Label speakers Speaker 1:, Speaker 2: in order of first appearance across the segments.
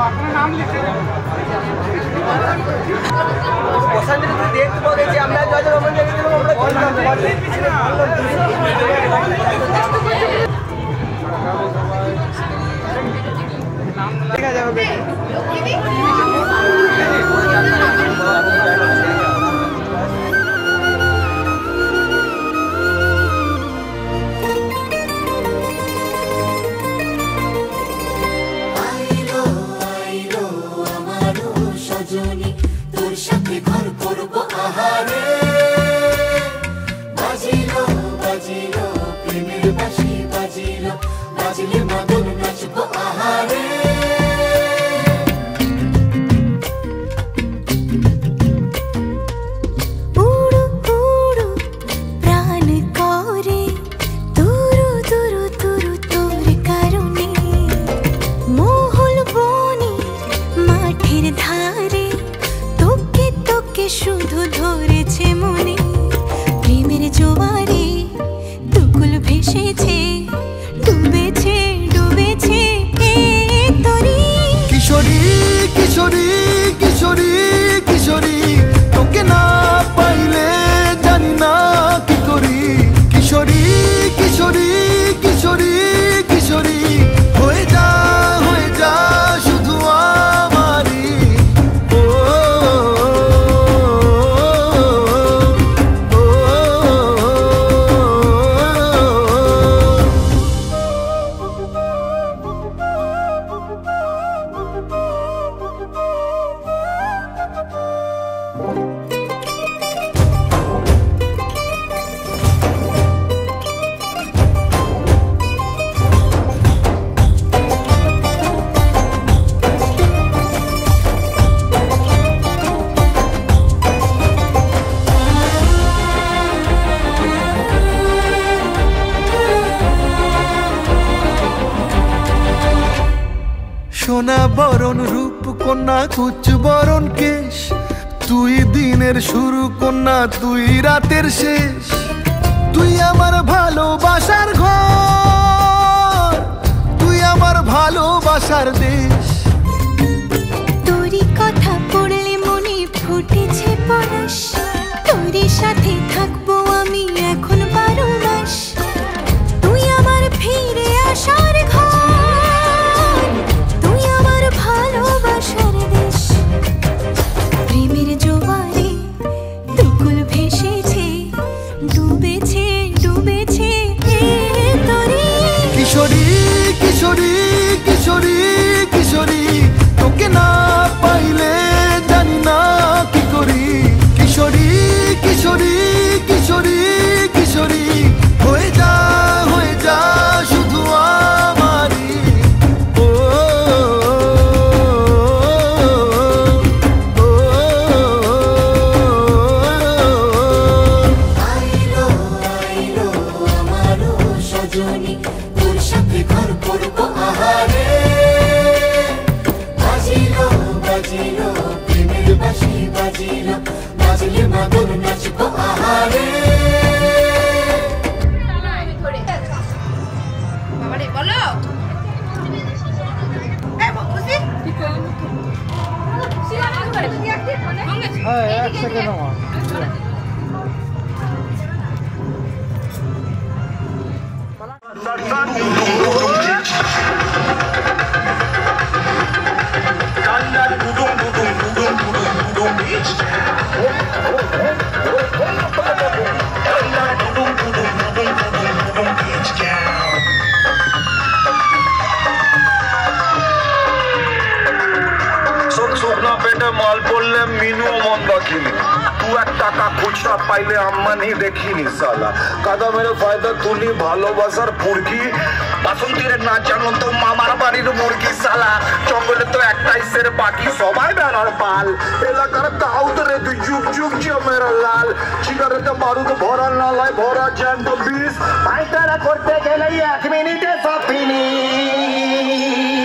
Speaker 1: আপনার নাম লিখে দেখতে আমরা দেখা যাবে
Speaker 2: শুধু ধরেছে মনে প্রেমের জোয়ারে দুকুল ভেসেছে ডুবেছে ডুবেছে তোরে
Speaker 3: কিশোরী কিশোরী কিশোরী কিশোরী তোকে না পাইলে জানি না কি করি কিশোরী কিশোরী কিশোরী কিশোরী হয়ে যা শুধু আমারি সোনা বরণ রূপ কন্যা কুচ বরণ কেশ তুই দিনের শুরু কন্যা তুই রাতের শেষ তুই আমার ভালোবাসার ঘর তুই আমার ভালোবাসার দেশ
Speaker 2: তোরই কথা পড়লে মনে ফুটেছে পরশ তোরই সাথে থাকবো আমি এখন 12 মাস তুই আমার ফিরে আসার ঘর তুই আমার ভালোবাসার দেশ প্রেমের জোয়ারে দুকুল ভেসেছে ডুবেছে ডুবেছে তোরে
Speaker 3: কিশোরী কিশোরী কিশোরী কিশোরী তোকে না পাইলে জানি না কি করি কিশোরী কিশোরী কিশোরী কিশোরী হয়ে যা শুধু আমারি
Speaker 2: তোর সাথে ঘর করবো আহারে বাজিলো বাজিলো প্রেমের বাঁশি বাজিলো বাজলে মাদল নাচবো আহারে
Speaker 4: বলো
Speaker 1: এক সেকেন্ড
Speaker 5: মাল পড়লে মিনু মন বাকিনি তু 1 টাকা খুচরা পাইলে আম্মানি দেখিনি সালা কাদা মেরে ফায়দা তুলি ভালোবাসার ফুরকি বাসন্তীর না জানো তো মামার বাড়ির মুরগি সালা জঙ্গলে তো একটাই সের বাকি সবাই বেড়ার পাল এলাকার দাউদ রে তুই যুগ যুগ মেরা লাল সিগারেটে বারুদ ভরা নালায় ভরা জ্যান্ত বিষ পায়তারা করতে গেলে 1 মিনিটে সব ফিনিশ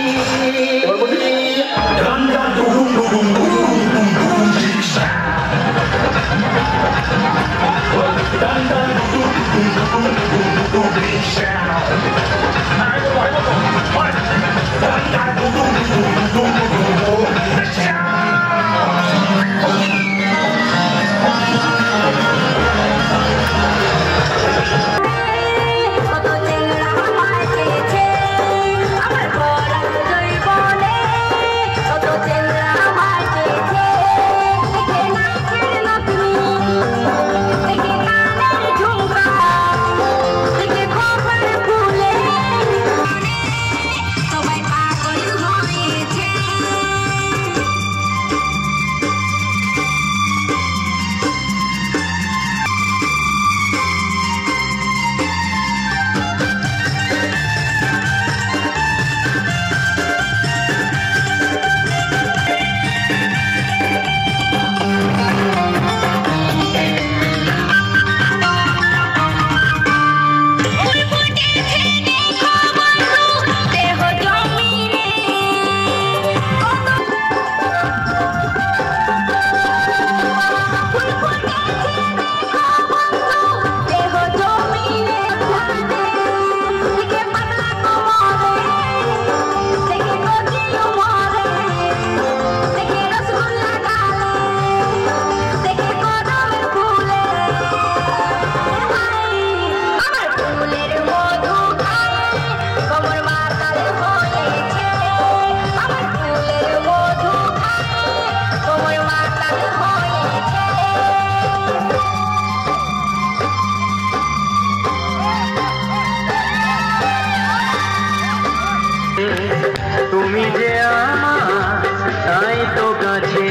Speaker 4: তুমি যে আমার তাই তো কাছে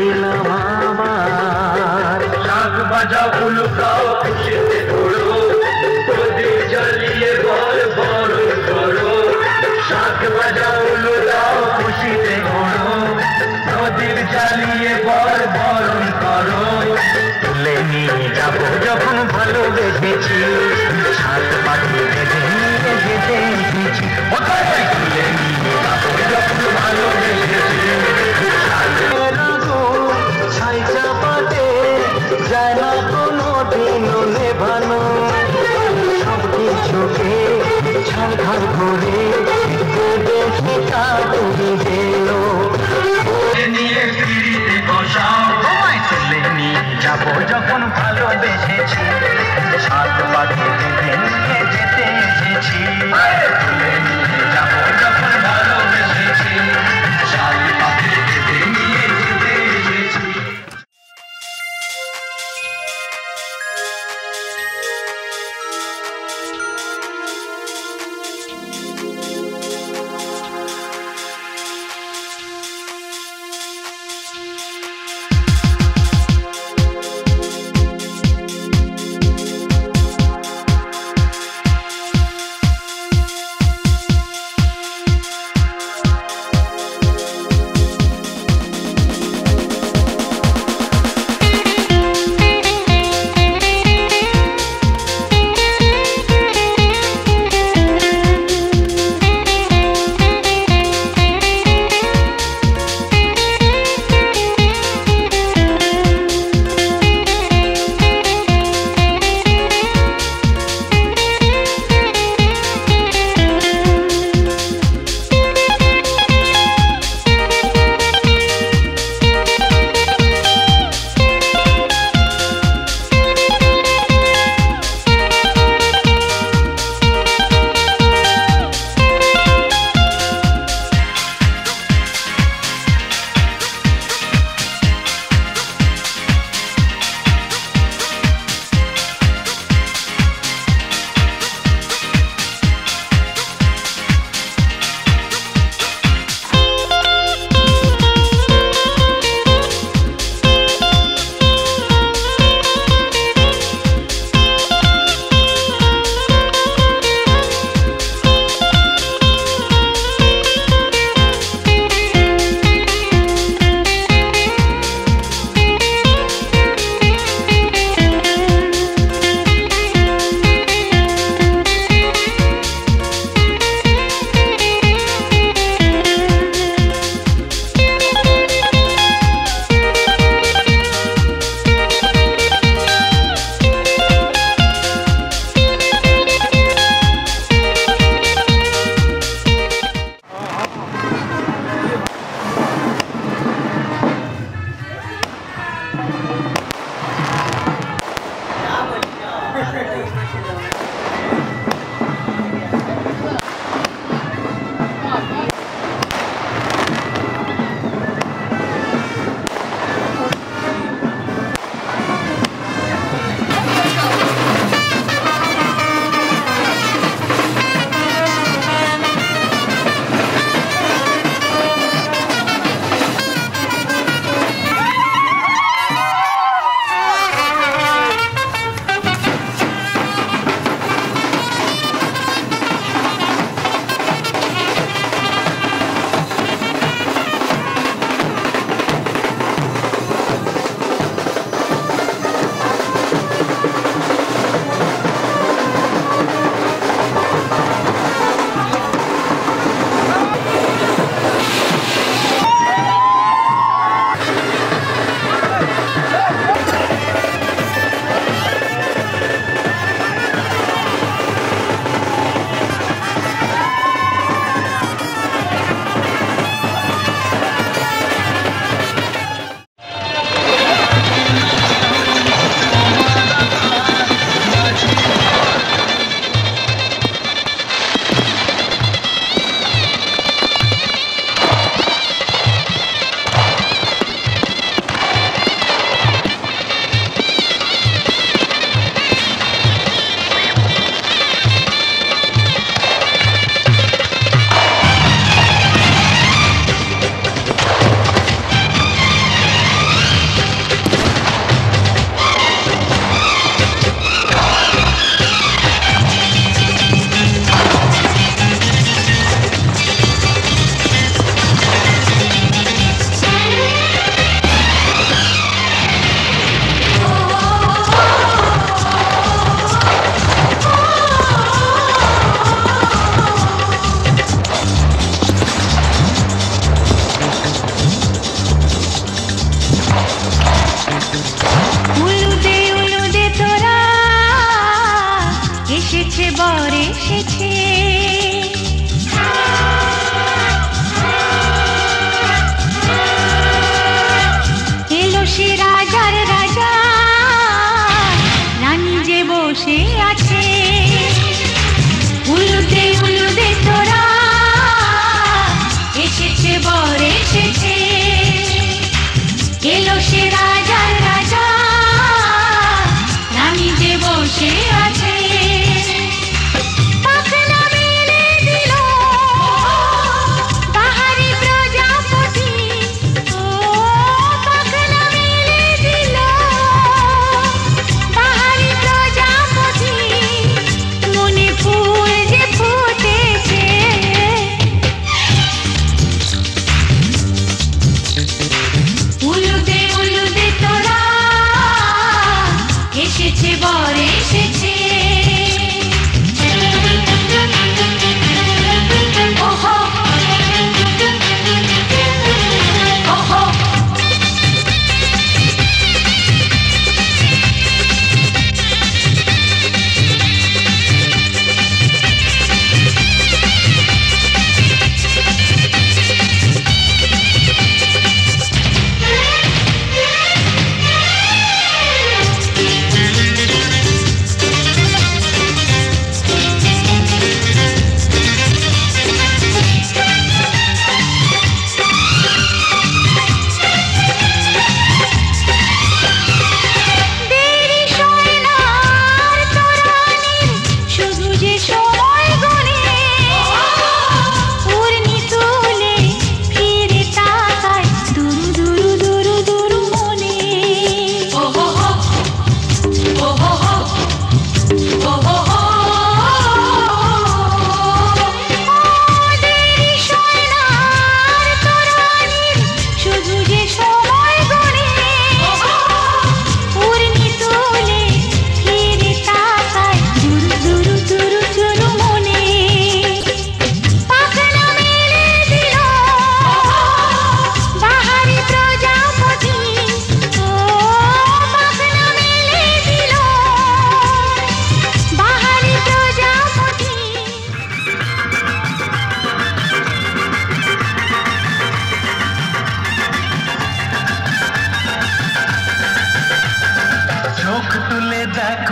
Speaker 4: এলাম আমার। শাক বাজাও উলুকাও খুশিতে ঘোরো, প্রদীপ জ্বালিয়ে বল বরণ করো। শাক বাজাও উলুকাও খুশিতে ঘোরো, প্রদীপ জ্বালিয়ে বল বরণ করো। তুলে নিয়ে যাবো যখন ভালোবেসেছি, সাত পাখি বেঁধে নিয়ে যেতে এসেছি। তুলে নিয়ে যাবো যখন ভালোবেসেছি, ছাই চাপাতে যায় না কোনো দিনও নেভানো। সব কিছুকে ছাড়খাড় করে দেখে কাটুরি গেল। নিয়ে ফিরিতে বসাও, তোমায় তুলে নিয়ে যাবো যখন ভালোবেসেছি, সাত পাখি বেঁধে নিয়ে যেতে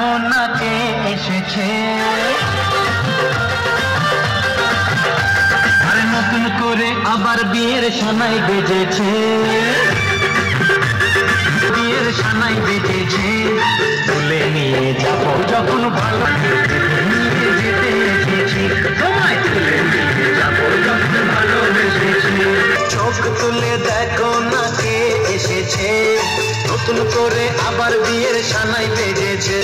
Speaker 4: দেখো না কে এসেছে, আরে নতুন করে আবার বিয়ের সানাই বেজেছে, বিয়ের সানাই বেজেছে। তুলে নিয়ে যাবো যখন ভালো নিয়ে যেতে এসেছি, তোমায় তুলে নিয়ে যাবো যখন ভালোবেসেছি। চোখ তুলে দেখো না কে এসেছে, নতুন করে আবার বিয়ের সানাই বেজেছে।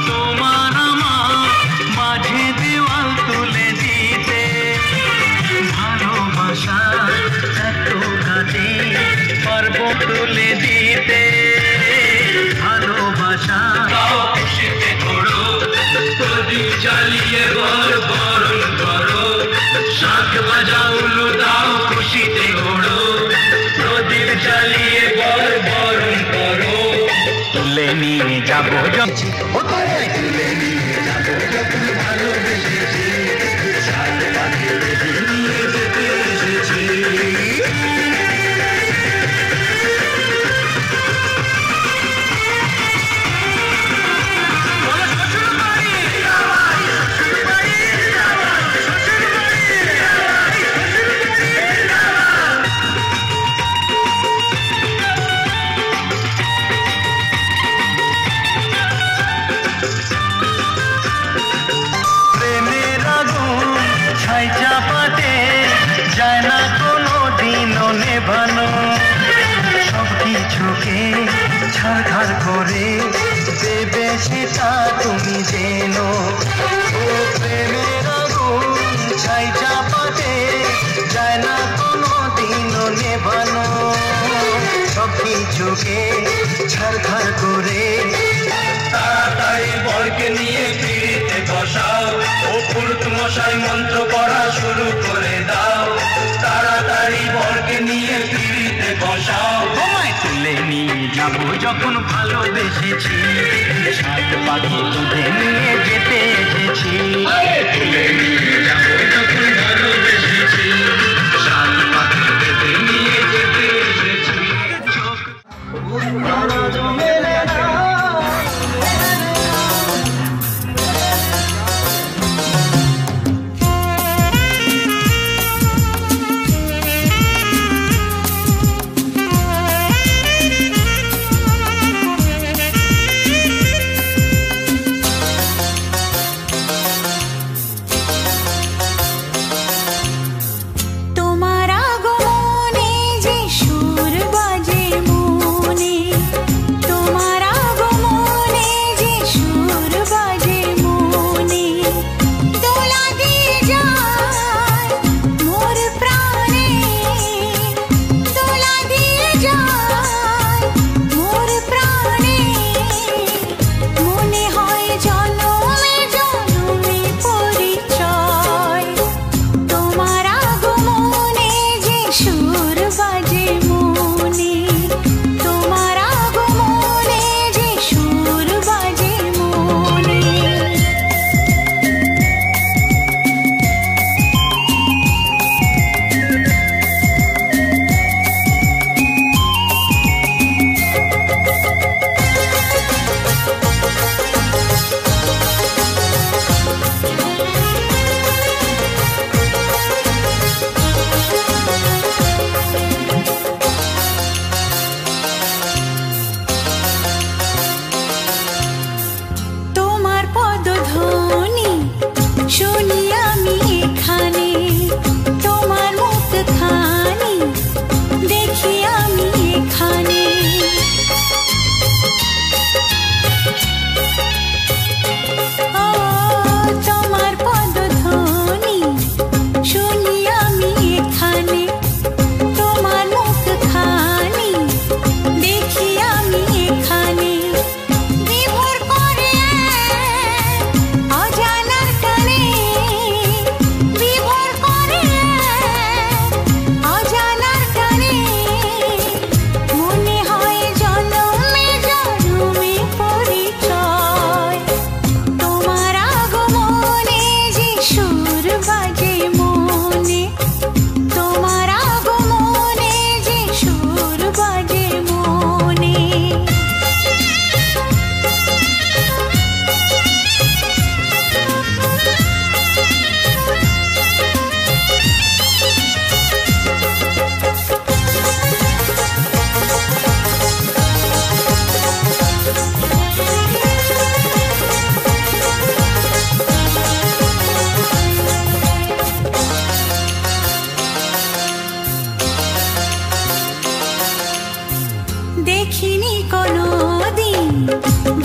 Speaker 4: তোমার আমার মাঝে দেওয়াল তুলে দিতে, ভালোবাসা এত কাজে পারবো তুলে দিতে, ভালোবাসা খুশিতে ঘোড়ো, প্রদীপ জ্বালিয়ে বল বরণ করো, শাঁখ বাজাও উলু দাও খুশিতে ঘোড়ো, প্রদীপ জ্বালিয়ে বল বরণ করো। তুলে নিয়ে যাবো তুলে নিয়ে যাবো যখন ভালোবেসেছি, সাত পাখি বেঁধে নিয়ে যেতে এসেছি। চাপাতে যায় না কোনো দিনও নেভানো, সব কিছুকে ছাড়খাড় করে দেবে সেটা তুমি জেনো। ও প্রেমের আগুন ছাই চাপাতে যায় না কোনো দিনও নেভানো, সব কিছুকে ছাড়খাড় করে তাড়াতাড়ি বরকে নিয়ে ফিরিতে বসাও, ও পুরুত মশাই মন্ত্র পড়া শুরু করে দাও, তাড়াতাড়ি বরকে নিয়ে ফিরিতে বসাও। তোমায় তুলে নিয়ে যাবো যখন ভালোবেসেছি, সাত পাখি তুলে নিয়ে যেতে এসেছি। তুলে নিয়ে যাবো যখন ভালোবেসেছি, সাত পাখি তুলে নিয়ে যেতে এসেছি। চোখ মেলে না
Speaker 6: দেখিনি কোনোদিন,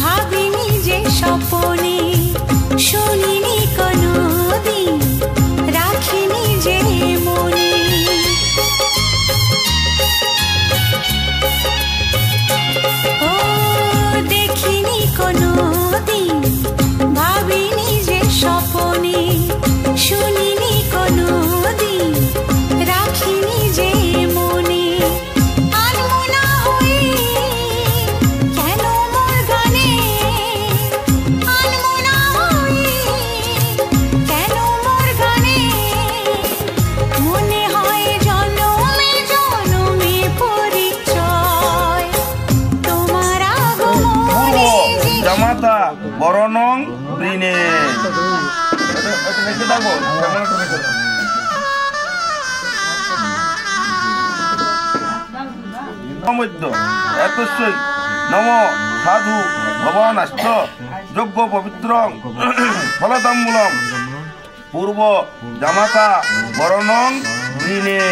Speaker 6: ভাবিনি যে স্বপনে, শুনিনি কোনোদিন, রাখিনি যে মনে। ও দেখিনি কোনোদিন, ভাবিনি যে স্বপনে, শুনিনি কোনোদিন, রাখিনি যে মনে। আনমনা হয়ে কেন মোর গানে, আনমনা হয়ে কেন মোর গানে, মনে হয় জনমে জনমে পরিচয় তোমার আগমনে।
Speaker 5: জামাতা বরণং ঋণে। এতস্যই নম সাধু ভবানাশ্চ যোগ্য পবিত্র ফলতাম্বূলম পূর্ব জামাতা বরণং ঋণে।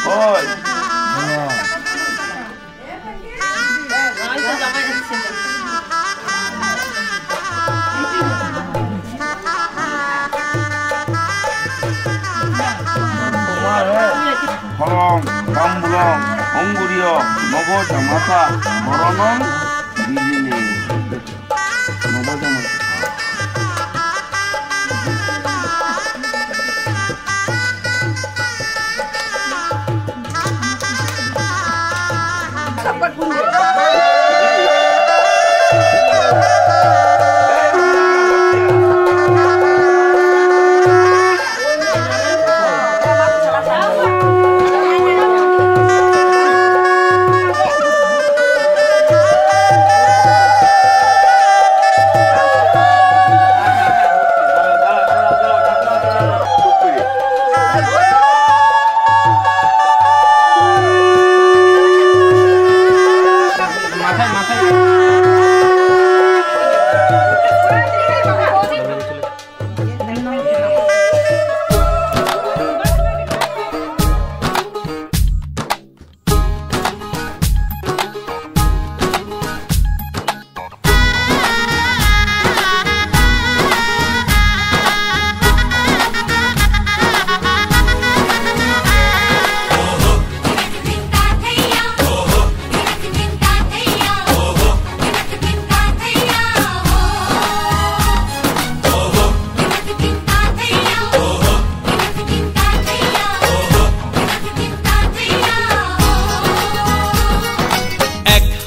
Speaker 5: ওই ফলং তাম্বূলং অঙ্গুরীয় নব জামাতা বরণং ঋণে। নব জামাতা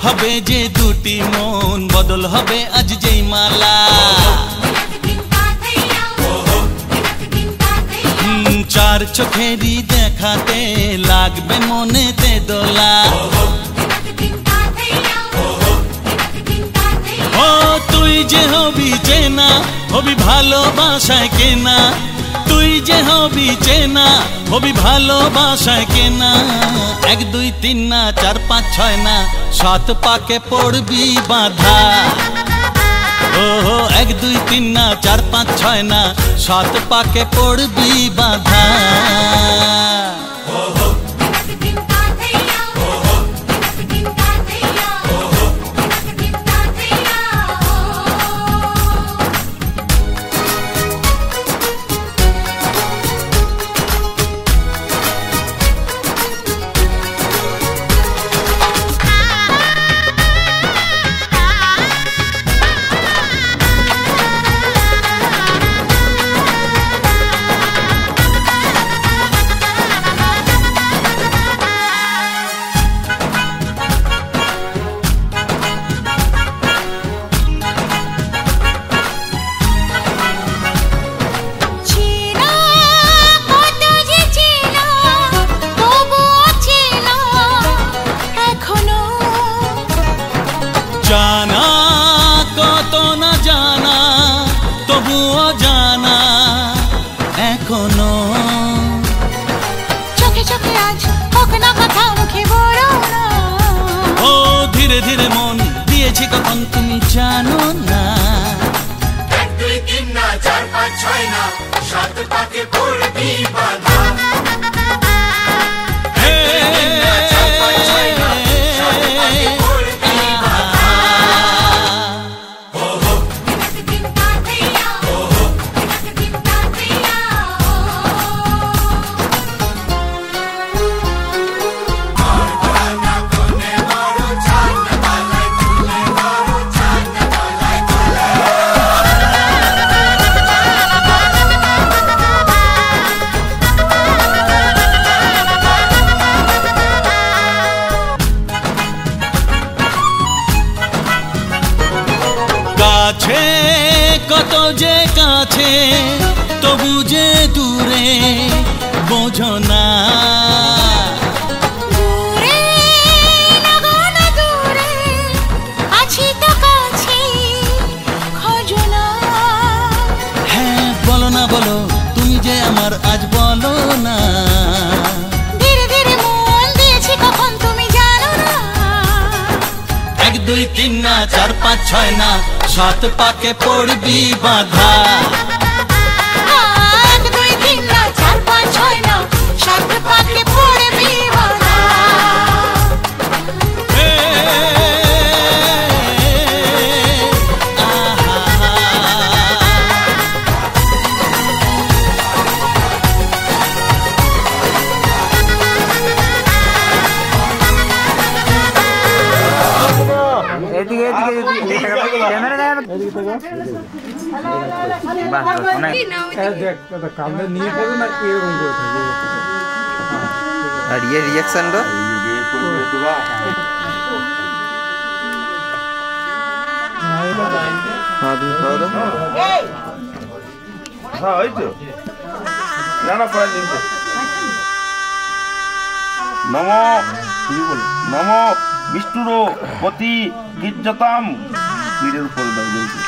Speaker 7: হবে যে দুটি মন, বদল হবে আজ যেই মালা। চার চোখেরই দেখাতে লাগবে মনেতে দোলা। ও তুই যে হবি চেনা, হবি ভালোবাসায় কেনা। তুই যে হবি চেনা, হবি ভালোবাসায় কেনা। 1 2 3 না 4 5 6 না, 7 পাকে পড়বি বাঁধা। ও 1 2 3 না 4 5 6 না, 7 পাকে পড়বি বাঁধা। জানা কত না জানা, তবুও জানা এখনো।
Speaker 6: চোখে চোখে আজ হোক না কথা, মুখে বলো না।
Speaker 7: ও ধীরে ধীরে মন দিয়েছি কখন তুমি জানো না।
Speaker 2: 1 2 3 না 4 5 6 না, 7 পাকে পড়বি বাঁধা।
Speaker 7: হে কাছে তবু যে দূরে বোঝো না
Speaker 6: দূরে লাগো না দূরে আছি তো কাছে খোঁজো না
Speaker 7: হ্যাঁ বলো না বলো তুমি যে আমার আজ বলো না
Speaker 6: ধীরে ধীরে মন দিয়েছি কখন তুমি জানো না
Speaker 7: 1 2 3 না 4 5 6 না 7 পাকে পড়বি বাধা
Speaker 6: 1 2 3 না 4 5 6 না 7 পাকে পড়বি বাধা
Speaker 1: কামড়ে নিয়ে ফেলো না এরকম করে থাকে
Speaker 8: আর ইয়ে রিঅ্যাকশনটা হ্যাঁ তুমি খাওয়া দাও
Speaker 5: হ্যাঁ ওই তো না না পরে নিতে নম তুমি বল নম বিষ্ণুরো পতি গিজ্জতাম পীরের উপরে দাও বলতে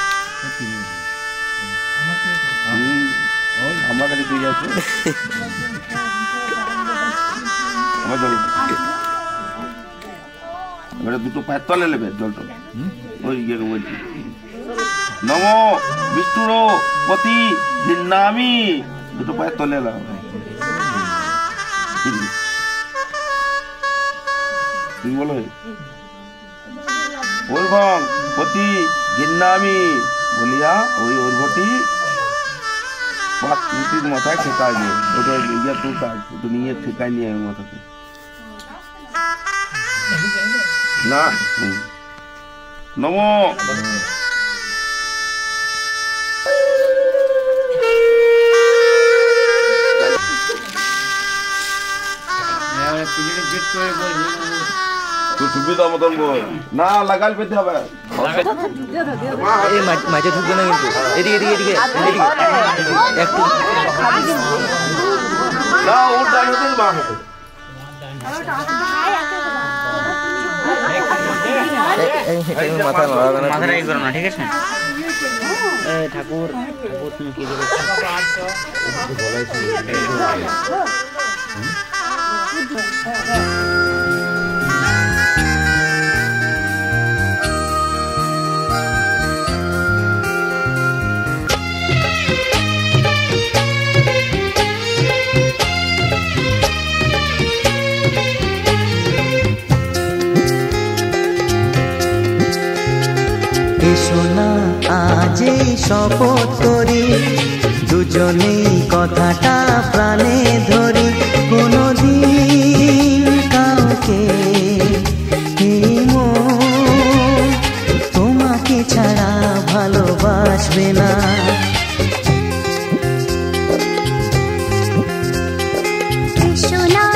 Speaker 5: আমার কাছে তুই যাচ্ছ আমার জল এবারে দুটো পায়ের তলে নেবে জলটা ওই ইয়ে বলছি নম বিষ্ণুরো পতি নামি দুটো পায়ের তলে দাও তুমি বলো ওরভং পতি গিন্নামি বলিয়া ওই ওরভটি পাতির মাথায় ঠেকা দিয়ে ওটা ইয়া তোর কাজ ওটা নিয়ে ঠেকায় নিয়ে মাথাতে না নমো তুই সুবিধা মতন বল না লাগাল পেতে হবে
Speaker 8: এই মাঝে ঢুকবে না কিন্তু এদিকে এদিকে এদিকে এদিকে একটু
Speaker 5: না ওর ডান হতে বাম হতে
Speaker 8: মাথা নড়াবে না
Speaker 1: মাথাটা ই করো না ঠিক আছে ঠাকুর তুমি কি দেবে
Speaker 9: এসো না আজ শপথ করি দুজনেই কথাটা প্রাণে ধরি কোনদিন কাউকে এই মন তোমাকে ছাড়া ভালোবাসবে না
Speaker 6: তোমাকে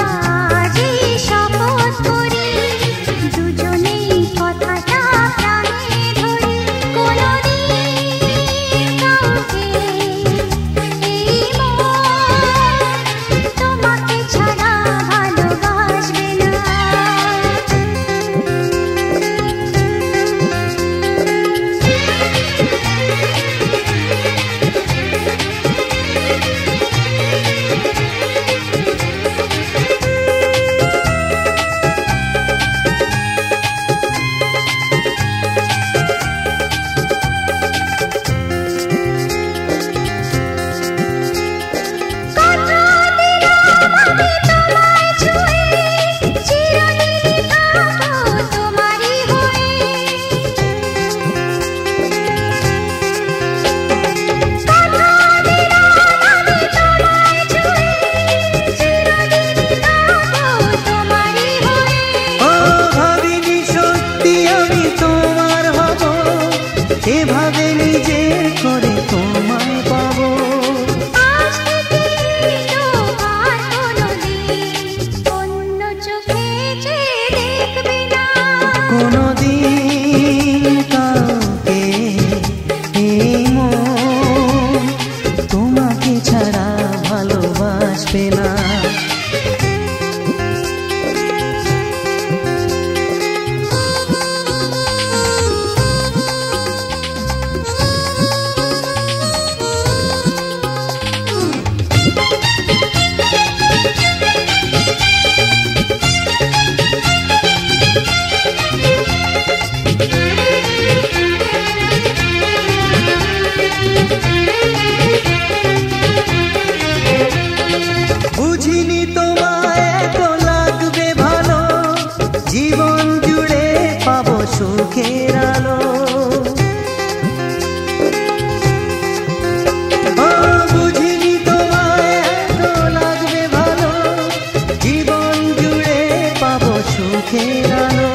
Speaker 9: চোখের আলো।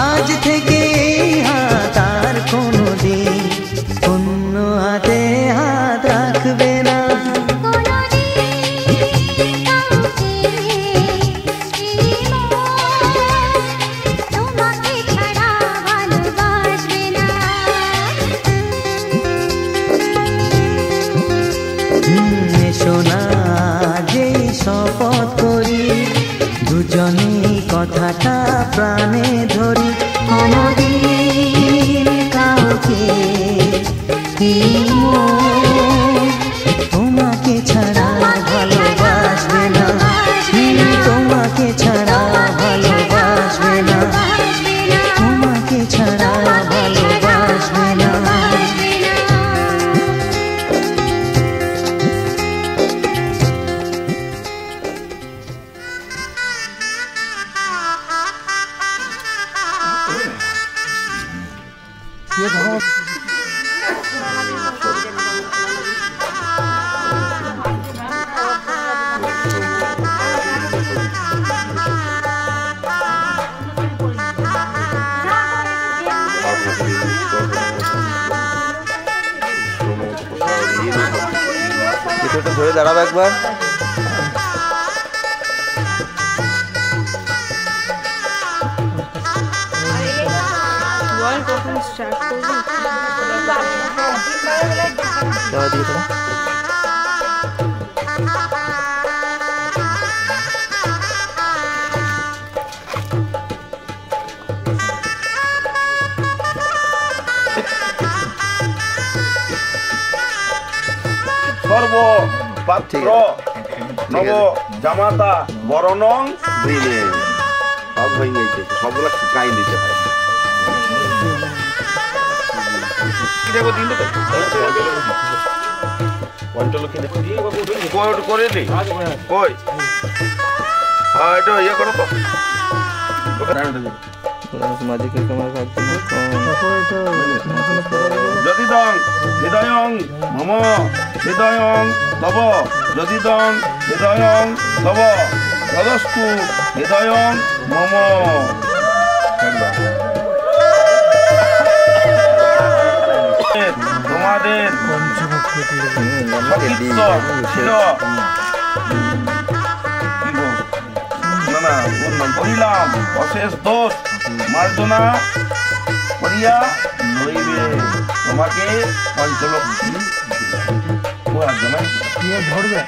Speaker 9: আজ থেকে এই হাত আর কোনোদিন অন্য হাতে হাত রাখবে না। সোনা যেই শপথ করি দুজনেই কথাটা প্রাণে ধরি, কোনদিন কাউকে তোমাকে ছাড়া ভালোবাসবে না, তোমাকে ছাড়া ভালোবাসবে না, তোমাকে ছাড়া ভালোবাসবে না।
Speaker 8: কিছুটা ধরে দাঁড়াবো একবার।
Speaker 5: সর্ব পাত্র নব জামাতা বরণং দিলে সব হয়ে গেছে, সবগুলো গাই দিতে হয়। করে নি কই এটা ইয়ে করো তো যদি দং হৃদয়ং মম হৃদয়ং তব যদি দং হৃদয়ং তব তদস্তু হৃদয়ং মম। তোমাদের করিলাম অশেষ দোষ মার্জনা করিয়া লইবে তোমাকে পঞ্চলক্ষ্মী ধরবে।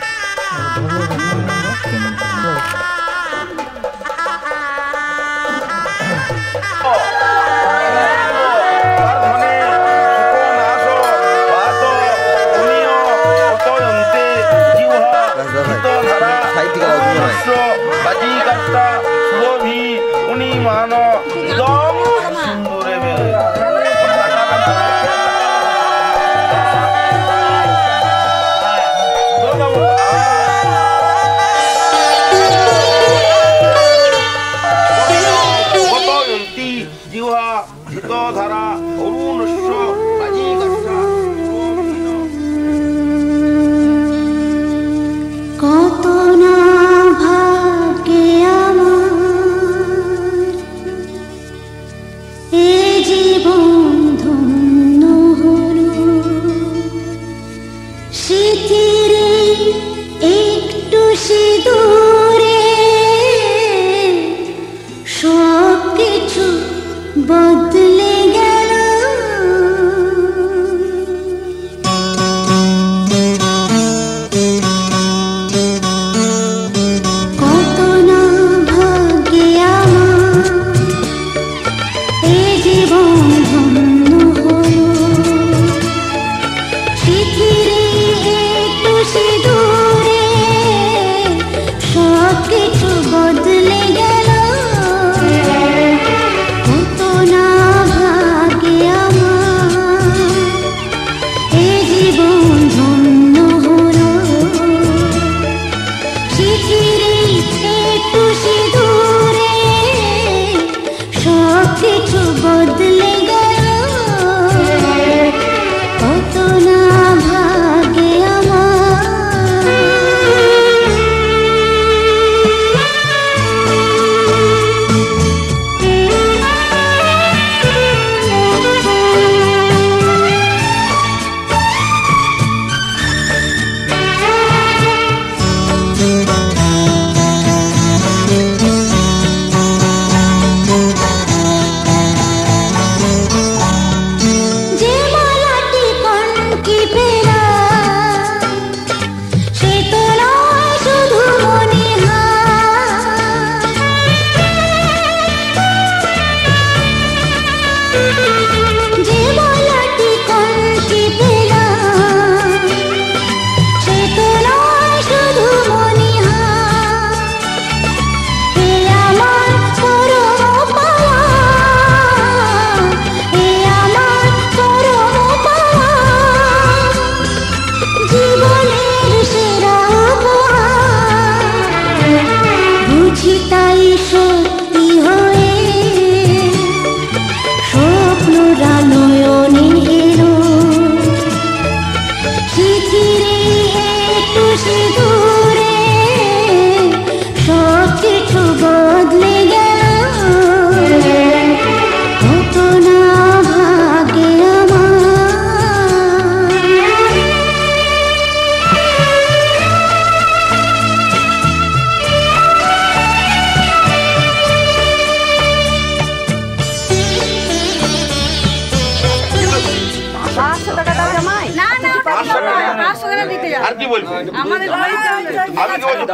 Speaker 5: আর কি বলবো আমি কি বলছি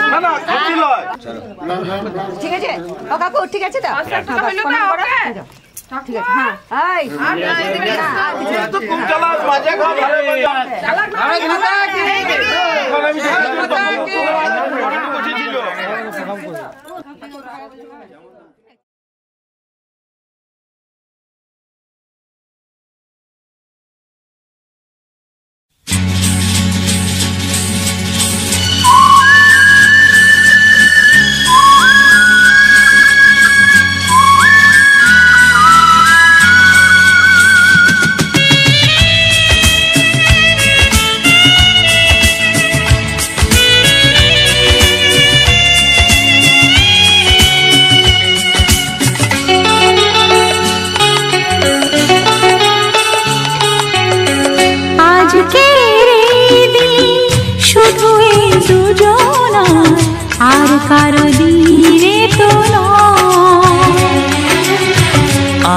Speaker 5: না না খুশি লয়
Speaker 10: ঠিক আছে ও কাকু ঠিক আছে তো ঠিক আছে হ্যাঁ
Speaker 5: তো খুব চালাক মজা খাও বসেছিল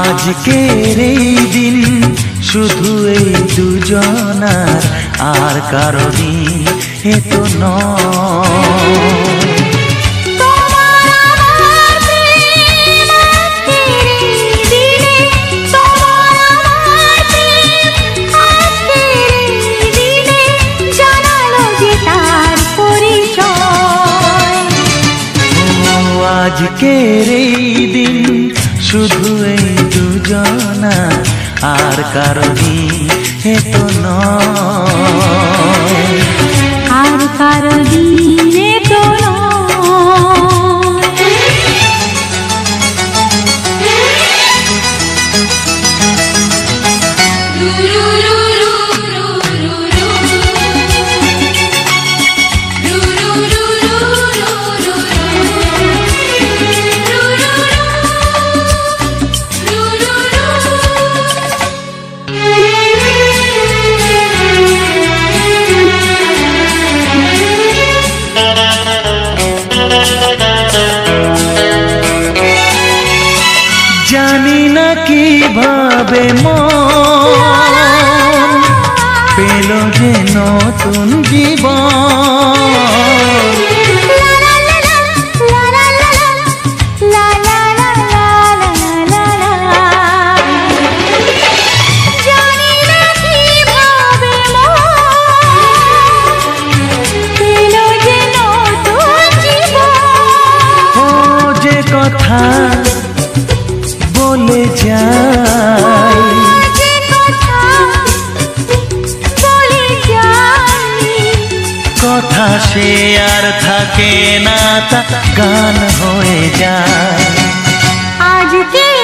Speaker 4: আজকের এই দিন শুধু এই দুজনার আর কারো দিন এ তো নয় আজকের এই দিন শুধু এই দুজনা আর কারো দিন এ তো নয় আর কারো দিন এ তো জানি না কিভাবে মন পেল যে নতুন জীবন ও যে কথা বলে যাই কথা সে আর থাকে না তা গান হয়ে যায় আজকে